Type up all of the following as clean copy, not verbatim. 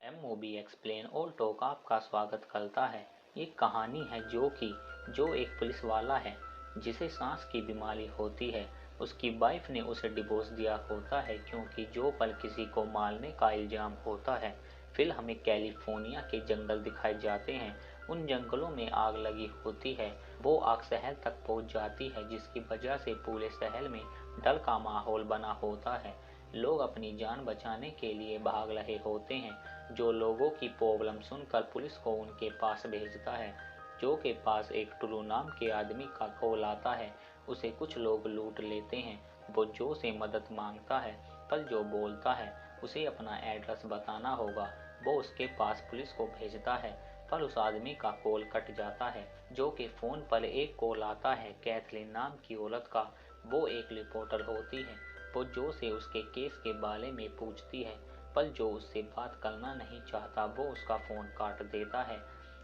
MOB explain all talk आपका स्वागत करता है। एक कहानी है जो एक पुलिस वाला है जिसे सांस की बीमारी होती है। उसकी वाइफ ने उसे डिवोर्स दिया होता है क्योंकि जो पल किसी को मारने का इल्जाम होता है। फिर हमें कैलिफोर्निया के जंगल दिखाए जाते हैं। उन जंगलों में आग लगी होती है। वो आग शहर तक पहुंच जाती है जिसकी वजह से पूरे शहर में डर का माहौल बना होता है। लोग अपनी जान बचाने के लिए भाग रहे होते हैं। जो लोगों की प्रॉब्लम सुनकर पुलिस को उनके पास भेजता है। जो के पास एक टुलू नाम के आदमी का कॉल आता है। उसे कुछ लोग लूट लेते हैं। वो जो से मदद मांगता है, पर जो बोलता है उसे अपना एड्रेस बताना होगा। वो उसके पास पुलिस को भेजता है, पर उस आदमी का कॉल कट जाता है। जो के फ़ोन पर एक कॉल आता है कैथलीन नाम की औरत का। वो एक रिपोर्टर होती है। वो जो से उसके केस के बारे में पूछती है, पर जो उससे बात करना नहीं चाहता वो उसका फ़ोन काट देता है।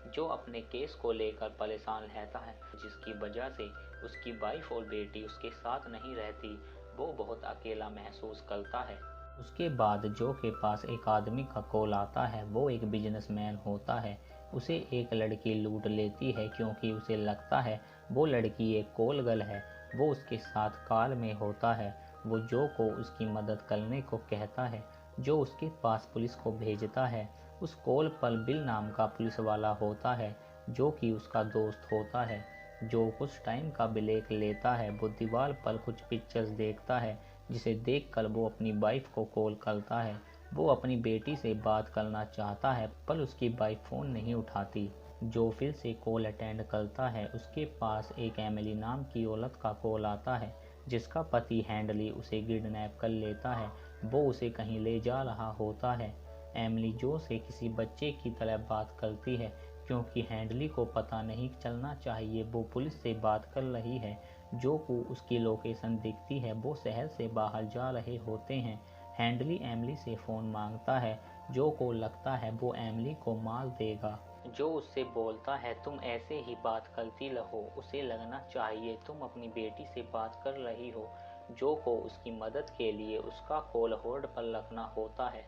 जो अपने केस को लेकर परेशान रहता है, जिसकी वजह से उसकी वाइफ और बेटी उसके साथ नहीं रहती। वो बहुत अकेला महसूस करता है। उसके बाद जो के पास एक आदमी का कॉल आता है। वो एक बिजनेसमैन होता है। उसे एक लड़की लूट लेती है क्योंकि उसे लगता है वो लड़की एक कॉल गर्ल है। वो उसके साथ कार में होता है। वो जो को उसकी मदद करने को कहता है। जो उसके पास पुलिस को भेजता है। उस कॉल पर बिल नाम का पुलिस वाला होता है जो कि उसका दोस्त होता है। जो कुछ टाइम का ब्रेक लेता है। वो दीवार पर कुछ पिक्चर्स देखता है जिसे देखकर वो अपनी वाइफ को कॉल करता है। वो अपनी बेटी से बात करना चाहता है, पर उसकी वाइफ फ़ोन नहीं उठाती। जो फिर से कॉल अटेंड करता है। उसके पास एक एमिली नाम की औरत का कॉल आता है जिसका पति हैंडली उसे किडनैप कर लेता है। वो उसे कहीं ले जा रहा होता है। एमिली जो से किसी बच्चे की तरह बात करती है क्योंकि हैंडली को पता नहीं चलना चाहिए वो पुलिस से बात कर रही है। जो को उसकी लोकेशन दिखती है। वो शहर से बाहर जा रहे होते हैं। हैंडली एमिली से फ़ोन मांगता है। जो को लगता है वो एमिली को मार देगा। जो उससे बोलता है तुम ऐसे ही बात करती रहो, उसे लगना चाहिए तुम अपनी बेटी से बात कर रही हो। जो को उसकी मदद के लिए उसका कॉल होल्ड पर रखना होता है,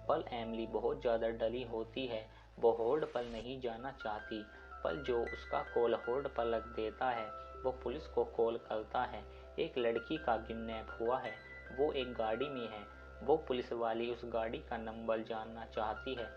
पर एमिली बहुत ज़्यादा डरी होती है। वो होल्ड पर नहीं जाना चाहती, पर जो उसका कॉल होल्ड पर रख देता है। वो पुलिस को कॉल करता है। एक लड़की का किडनैप हुआ है। वो एक गाड़ी में है। वो पुलिस वाली उस गाड़ी का नंबर जानना चाहती है।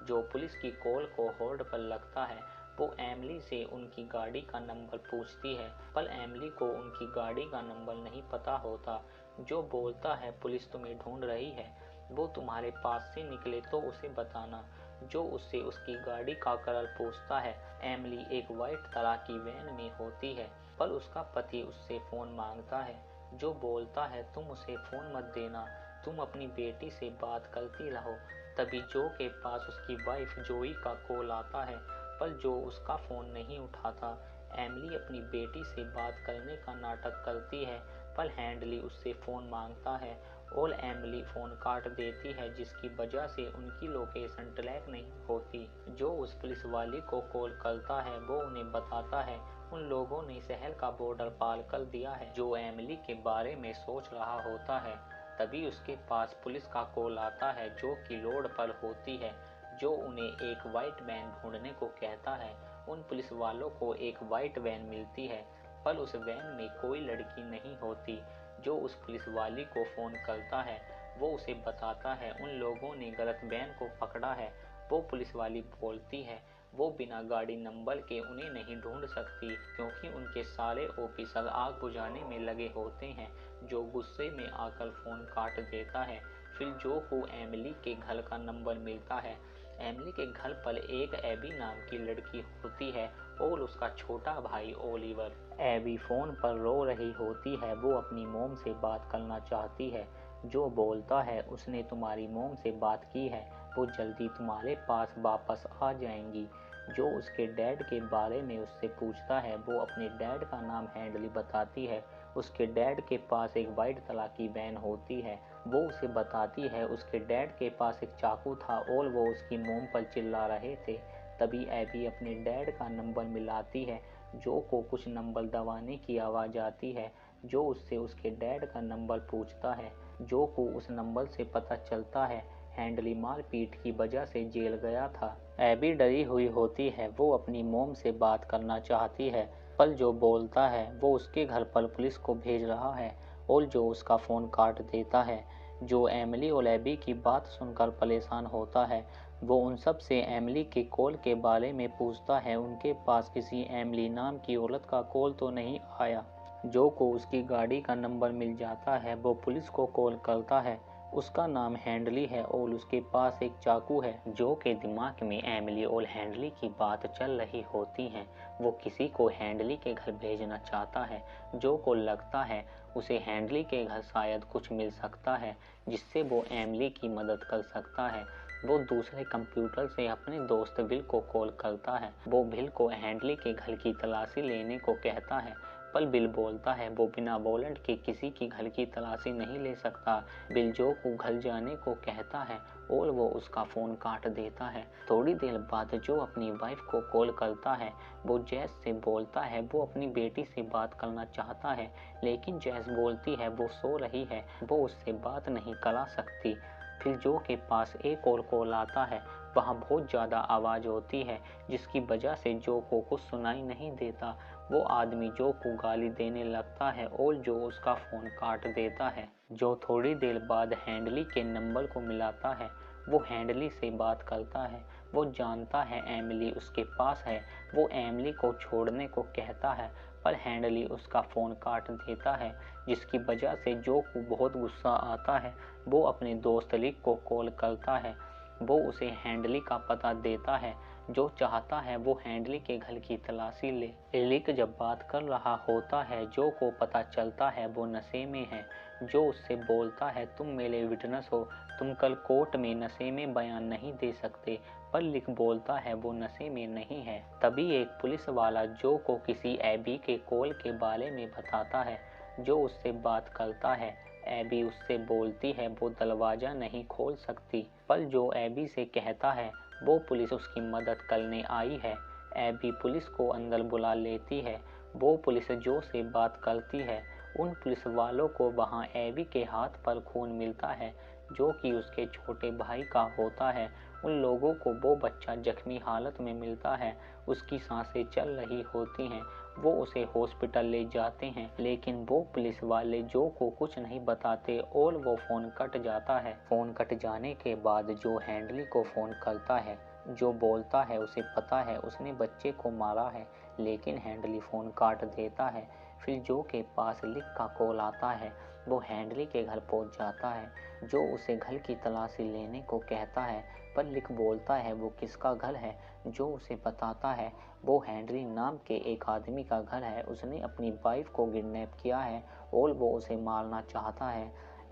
जो पुलिस की कॉल को होल्ड पर रखता है। वो एमिली से उनकी गाड़ी का नंबर पूछती है, पर एमिली को उनकी गाड़ी का नंबर नहीं पता होता। जो बोलता है पुलिस तुम्हें ढूंढ रही है, वो तुम्हारे पास से निकले तो उसे बताना। जो उससे उसकी गाड़ी का कलर पूछता है। एमिली एक वाइट तरह की वैन में होती है, पर उसका पति उससे फ़ोन मांगता है। जो बोलता है तुम उसे फ़ोन मत देना, तुम अपनी बेटी से बात करती रहो। तभी जो के पास उसकी वाइफ जोई का कॉल आता है, पर जो उसका फ़ोन नहीं उठाता। एमिली अपनी बेटी से बात करने का नाटक करती है, पर हैंडली उससे फ़ोन मांगता है और एमिली फ़ोन काट देती है जिसकी वजह से उनकी लोकेशन ट्रैक नहीं होती। जो उस पुलिस वाले को कॉल करता है वो उन्हें बताता है उन लोगों ने शहर का बॉर्डर पार कर दिया है। जो एमिली के बारे में सोच रहा होता है, तभी उसके पास पुलिस का कॉल आता है जो कि रोड पर होती है। जो उन्हें एक वाइट वैन ढूंढने को कहता है। उन पुलिस वालों को एक वाइट वैन मिलती है, पर उस वैन में कोई लड़की नहीं होती। जो उस पुलिस वाली को फ़ोन करता है, वो उसे बताता है उन लोगों ने गलत वैन को पकड़ा है। वो पुलिस वाली बोलती है वो बिना गाड़ी नंबर के उन्हें नहीं ढूंढ सकती क्योंकि उनके सारे ऑफिसर आग बुझाने में लगे होते हैं। जो गुस्से में आकर फ़ोन काट देता है। फिर जो को एमिली के घर का नंबर मिलता है। एमिली के घर पर एक एबी नाम की लड़की होती है और उसका छोटा भाई ओलिवर। एबी फ़ोन पर रो रही होती है। वो अपनी मोम से बात करना चाहती है। जो बोलता है उसने तुम्हारी मोम से बात की है, वो जल्दी तुम्हारे पास वापस आ जाएंगी। जो उसके डैड के बारे में उससे पूछता है। वो अपने डैड का नाम हैंडली बताती है। उसके डैड के पास एक वाइट तरह की वैन होती है। वो उसे बताती है उसके डैड के पास एक चाकू था और वो उसकी मोम पर चिल्ला रहे थे। तभी एबी अपने डैड का नंबर मिलाती है। जो को कुछ नंबर दबाने की आवाज़ आती है। जो उससे उसके डैड का नंबर पूछता है। जो को उस नंबर से पता चलता है हैंडली मारपीट की वजह से जेल गया था। एबी डरी हुई होती है, वो अपनी मोम से बात करना चाहती है, पर जो बोलता है वो उसके घर पर पुलिस को भेज रहा है और जो उसका फ़ोन काट देता है। जो एमिली और एबी की बात सुनकर परेशान होता है, वो उन सब से एमिली के कॉल के बारे में पूछता है। उनके पास किसी एमिली नाम की औरत का कॉल तो नहीं आया। जो को उसकी गाड़ी का नंबर मिल जाता है, वो पुलिस को कॉल करता है। उसका नाम हैंडली है और उसके पास एक चाकू है। जो के दिमाग में एमिली और हैंडली की बात चल रही होती है। वो किसी को हैंडली के घर भेजना चाहता है। जो को लगता है उसे हैंडली के घर शायद कुछ मिल सकता है जिससे वो एमिली की मदद कर सकता है। वो दूसरे कंप्यूटर से अपने दोस्त बिल को कॉल करता है। वो बिल को हैंडली के घर की तलाशी लेने को कहता है, पर बिल बोलता है वो बिना वारंट के किसी की घर की तलाशी नहीं ले सकता। बिल जो को घर जाने को कहता है और वो उसका फ़ोन काट देता है। थोड़ी देर बाद जो अपनी वाइफ को कॉल करता है। वो जैस से बोलता है वो अपनी बेटी से बात करना चाहता है, लेकिन जैस बोलती है वो सो रही है, वो उससे बात नहीं करा सकती। फिर जो के पास एक और कॉल आता है। वहाँ बहुत ज़्यादा आवाज़ होती है जिसकी वजह से जो को कुछ सुनाई नहीं देता। वो आदमी जो को गाली देने लगता है और जो उसका फ़ोन काट देता है। जो थोड़ी देर बाद हैंडली के नंबर को मिलाता है। वो हैंडली से बात करता है। वो जानता है एमिली उसके पास है। वो एमिली को छोड़ने को कहता है, पर हैंडली उसका फ़ोन काट देता है, जिसकी वजह से जो को बहुत गुस्सा आता है। वो अपने दोस्त लिक को कॉल करता है। वो उसे हैंडली का पता देता है। जो चाहता है वो हैंडली के घर की तलाशी ले। लिक जब बात कर रहा होता है, जो को पता चलता है वो नशे में है। जो उससे बोलता है तुम मेरे विटनेस हो, तुम कल कोर्ट में नशे में बयान नहीं दे सकते, पर लिक बोलता है वो नशे में नहीं है। तभी एक पुलिस वाला जो को किसी एबी के कॉल के बारे में बताता है। जो उससे बात करता है। एबी उससे बोलती है वो दरवाज़ा नहीं खोल सकती, पर जो एबी से कहता है वो पुलिस उसकी मदद करने आई है। एबी पुलिस को अंदर बुला लेती है। वो पुलिस जो से बात करती है। उन पुलिस वालों को वहाँ एबी के हाथ पर खून मिलता है, जो कि उसके छोटे भाई का होता है। उन लोगों को वो बच्चा जख्मी हालत में मिलता है, उसकी सांसें चल रही होती हैं। वो उसे हॉस्पिटल ले जाते हैं, लेकिन वो पुलिस वाले जो को कुछ नहीं बताते और वो फ़ोन कट जाता है। फ़ोन कट जाने के बाद जो हैंडली को फ़ोन करता है। जो बोलता है उसे पता है उसने बच्चे को मारा है, लेकिन हैंडली फ़ोन काट देता है। फिर जो के पास लिक का कॉल आता है। वो हैंडली के घर पहुंच जाता है। जो उसे घर की तलाशी लेने को कहता है, पर लिक बोलता है वो किसका घर है। जो उसे बताता है वो हैंडली नाम के एक आदमी का घर है। उसने अपनी वाइफ को किडनैप किया है और वो उसे मारना चाहता है।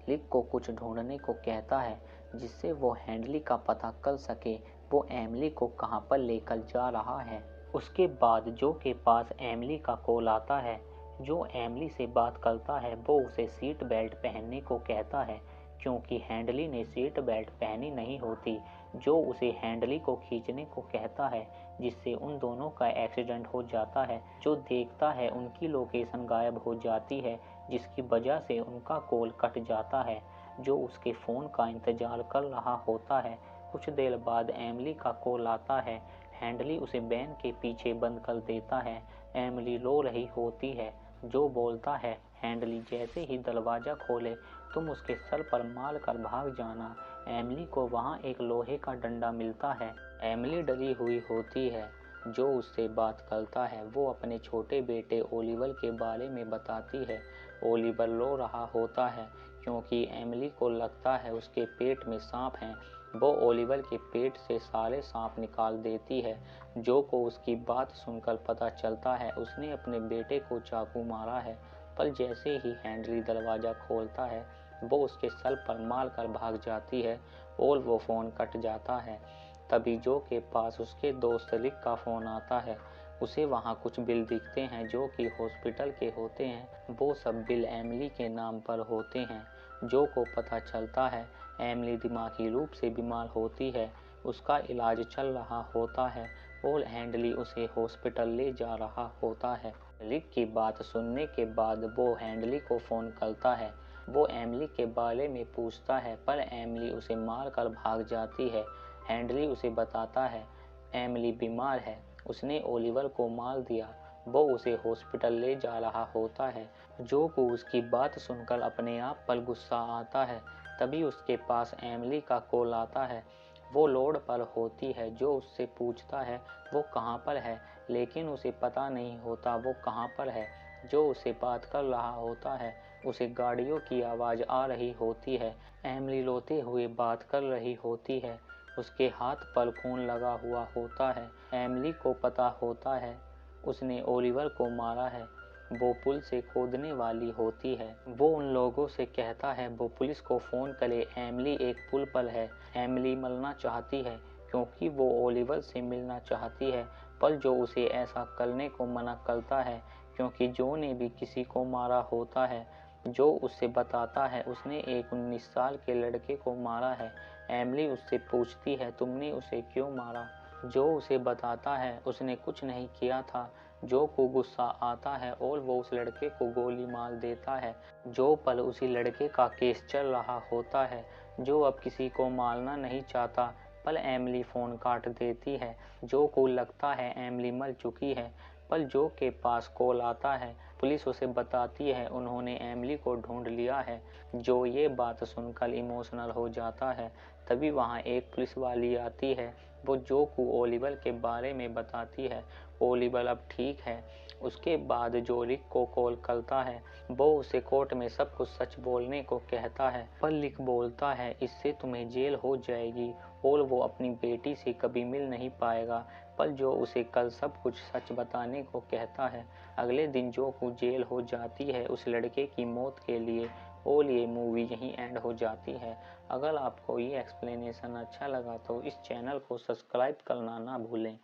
लिक को कुछ ढूंढने को कहता है जिससे वो हैंडली का पता कर सके वो एमिली को कहाँ पर लेकर जा रहा है। उसके बाद जो के पास एमिली का कॉल आता है। जो एमिली से बात करता है वो उसे सीट बेल्ट पहनने को कहता है, क्योंकि हैंडली ने सीट बेल्ट पहनी नहीं होती। जो उसे हैंडली को खींचने को कहता है, जिससे उन दोनों का एक्सीडेंट हो जाता है। जो देखता है उनकी लोकेशन गायब हो जाती है, जिसकी वजह से उनका कॉल कट जाता है। जो उसके फ़ोन का इंतज़ार कर रहा होता है। कुछ देर बाद एमिली का कॉल आता है। हैंडली उसे वैन के पीछे बंद कर देता है। एमिली रो रही होती है। जो बोलता है हैंडली जैसे ही दरवाज़ा खोले तुम उसके सर पर मार कर भाग जाना। एमिली को वहाँ एक लोहे का डंडा मिलता है। एमिली डरी हुई होती है। जो उससे बात करता है वो अपने छोटे बेटे ओलिवर के बारे में बताती है। ओलिवर रो रहा होता है क्योंकि एमिली को लगता है उसके पेट में सांप हैं। वो ओलिवर के पेट से सारे सांप निकाल देती है। जो को उसकी बात सुनकर पता चलता है उसने अपने बेटे को चाकू मारा है, पर जैसे ही हैंडली दरवाज़ा खोलता है वो उसके सर पर मार कर भाग जाती है और वो फ़ोन कट जाता है। तभी जो के पास उसके दोस्त रिक का फ़ोन आता है। उसे वहाँ कुछ बिल दिखते हैं जो कि हॉस्पिटल के होते हैं। वो सब बिल एमिली के नाम पर होते हैं। जो को पता चलता है एमिली दिमागी रूप से बीमार होती है, उसका इलाज चल रहा होता है और हैंडली उसे हॉस्पिटल ले जा रहा होता है। रिक की बात सुनने के बाद वो हैंडली को फ़ोन करता है। वो एमिली के बारे में पूछता है पर एमिली उसे मार कर भाग जाती है। हेनरी उसे बताता है एमिली बीमार है, उसने ओलिवर को मार दिया। वो उसे हॉस्पिटल ले जा रहा होता है। जो को उसकी बात सुनकर अपने आप पर गुस्सा आता है। तभी उसके पास एमिली का कॉल आता है। वो रोड पर होती है। जो उससे पूछता है वो कहाँ पर है, लेकिन उसे पता नहीं होता वो कहाँ पर है। जो उससे बात कर रहा होता है उसे गाड़ियों की आवाज़ आ रही होती है। एमिली रोते हुए बात कर रही होती है। उसके हाथ पर खून लगा हुआ होता है। एमिली को पता होता है उसने ओलिवर को मारा है। वो पुल से कूदने वाली होती है। वो उन लोगों से कहता है वो पुलिस को फ़ोन करे, एमिली एक पुल पर है। एमिली मरना चाहती है क्योंकि वो ओलिवर से मिलना चाहती है, पर जो उसे ऐसा करने को मना करता है क्योंकि जो ने भी किसी को मारा होता है। जो उससे बताता है उसने एक 19 साल के लड़के को मारा है। एमिली उससे पूछती है तुमने उसे क्यों मारा। जो उसे बताता है उसने कुछ नहीं किया था। जो को गुस्सा आता है और वो उस लड़के को गोली मार देता है। जो पर उसी लड़के का केस चल रहा होता है। जो अब किसी को मारना नहीं चाहता, पर एमिली फ़ोन काट देती है। जो को लगता है एमिली मर चुकी है, पर जो के पास कॉल आता है। पुलिस उसे बताती है उन्होंने एमिली को ढूंढ लिया है। जो ये बात सुनकर इमोशनल हो जाता है। तभी वहाँ एक पुलिस वाली आती है। वो जो को ओलिवर के बारे में बताती है। ओलिवर अब ठीक है। उसके बाद जो रिक को कॉल करता है। वो उसे कोर्ट में सब कुछ सच बोलने को कहता है, पर रिक बोलता है इससे तुम्हें जेल हो जाएगी और वो अपनी बेटी से कभी मिल नहीं पाएगा। पर जो उसे कल सब कुछ सच बताने को कहता है। अगले दिन जो को जेल हो जाती है उस लड़के की मौत के लिए। और ये मूवी यहीं एंड हो जाती है। अगर आपको ये एक्सप्लेनेशन अच्छा लगा तो इस चैनल को सब्सक्राइब करना ना भूलें।